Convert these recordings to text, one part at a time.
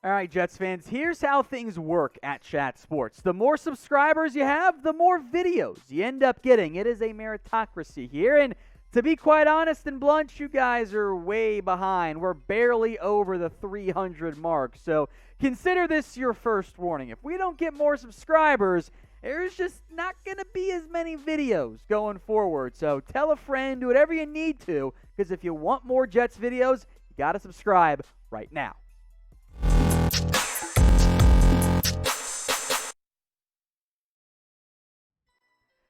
All right, Jets fans, here's how things work at Chat Sports. The more subscribers you have, the more videos you end up getting. It is a meritocracy here, and to be quite honest and blunt, you guys are way behind. We're barely over the 300 mark, so consider this your first warning. If we don't get more subscribers, there's just not going to be as many videos going forward. So tell a friend, do whatever you need to, because if you want more Jets videos, you got to subscribe right now.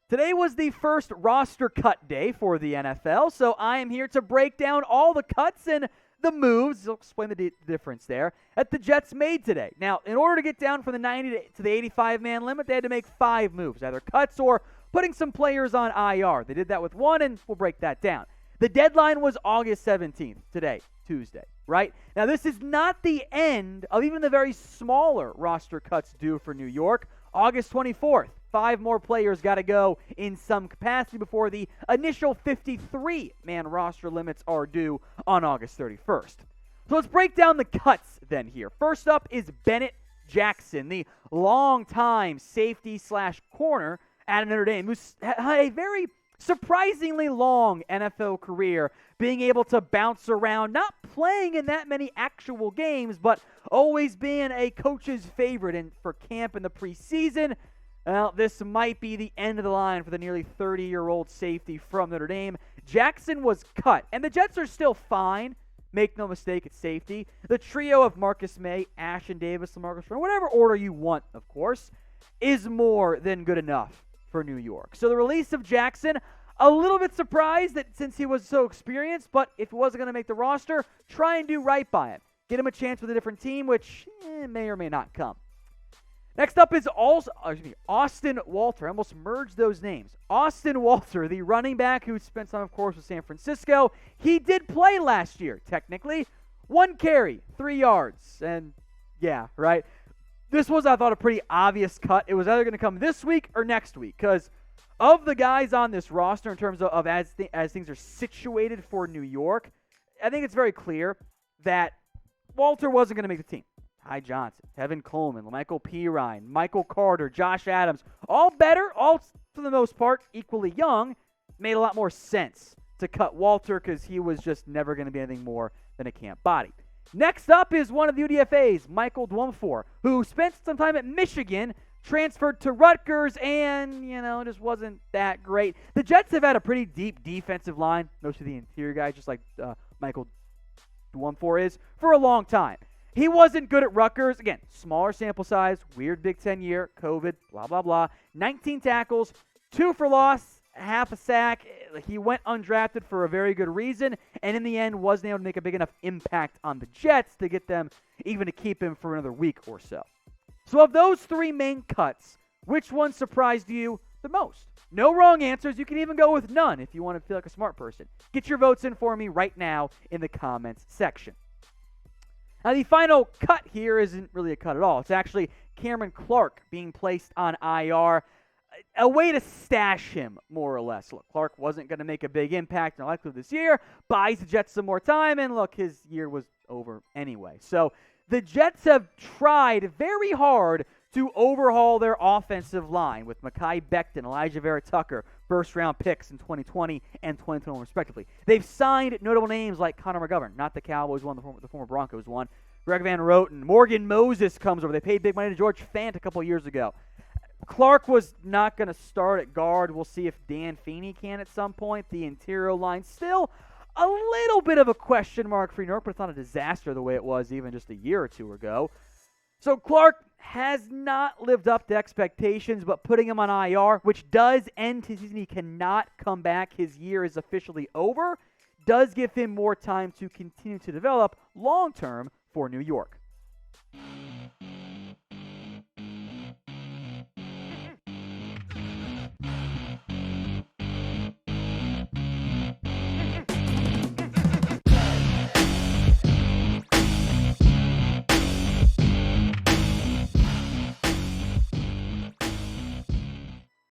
Today was the first roster cut day for the NFL, so I am here to break down all the cuts and the moves. I'll explain the difference there that the Jets made today. Now, in order to get down from the 90 to the 85-man limit, they had to make 5 moves, either cuts or putting some players on IR. They did that with 1, and we'll break that down. The deadline was August 17th, today, Tuesday, right? Now, this is not the end of even the very smaller roster cuts due for New York. August 24th. 5 more players got to go in some capacity before the initial 53-man roster limits are due on August 31st. So let's break down the cuts then here. First up is Bennett Jackson, the longtime safety/corner at Notre Dame, who's had a very surprisingly long NFL career, being able to bounce around, not playing in that many actual games, but always being a coach's favorite for camp in the preseason. Well, this might be the end of the line for the nearly 30-year-old safety from Notre Dame. Jackson was cut, and the Jets are still fine. Make no mistake, it's safety. The trio of Marcus May, Ashton Davis, LaMarcus Brown, whatever order you want, of course, is more than good enough for New York. So the release of Jackson, a little bit surprised that since he was so experienced, but if he wasn't going to make the roster, try and do right by him. Get him a chance with a different team, which may or may not come. Next up is Austin Walter. I almost merged those names. Austin Walter, the running back who spent some, of course, with San Francisco. He did play last year, technically. 1 carry, 3 yards. And, yeah, right? This was, I thought, a pretty obvious cut. It was either going to come this week or next week, because of the guys on this roster in terms of as things are situated for New York, I think it's very clear that Walter wasn't going to make the team. Ty Johnson, Tevin Coleman, Michael Pirine, Michael Carter, Josh Adams, all better, all for the most part equally young, made a lot more sense to cut Walter because he was just never going to be anything more than a camp body. Next up is one of the UDFAs, Michael Dwumfour, who spent some time at Michigan, transferred to Rutgers, and, just wasn't that great. The Jets have had a pretty deep defensive line, most of the interior guys, just like Michael Dwumfour is, for a long time. He wasn't good at Rutgers. Again, smaller sample size, weird Big Ten year, COVID, blah, blah, blah. 19 tackles, 2 for loss, half a sack. He went undrafted for a very good reason, and in the end wasn't able to make a big enough impact on the Jets to get them even to keep him for another week or so. So of those 3 main cuts, which one surprised you the most? No wrong answers. You can even go with none if you want to feel like a smart person. Get your votes in for me right now in the comments section. Now, the final cut here isn't really a cut at all. It's actually Cameron Clark being placed on IR, a way to stash him, more or less. Look, Clark wasn't going to make a big impact in likelihood this year, buys the Jets some more time, and look, his year was over anyway. So the Jets have tried very hard to overhaul their offensive line with Mekhi Becton, Elijah Vera-Tucker, first-round picks in 2020 and 2021, respectively. They've signed notable names like Connor McGovern, not the Cowboys one, the former Broncos one. Greg Van Roten, Morgan Moses comes over. They paid big money to George Fant a couple years ago. Clark was not going to start at guard. We'll see if Dan Feeney can at some point. The interior line still a little bit of a question mark for New York, but it's not a disaster the way it was even just a year or two ago. So Clark has not lived up to expectations, but putting him on IR, which does end his season, he cannot come back. His year is officially over, does give him more time to continue to develop long-term for New York.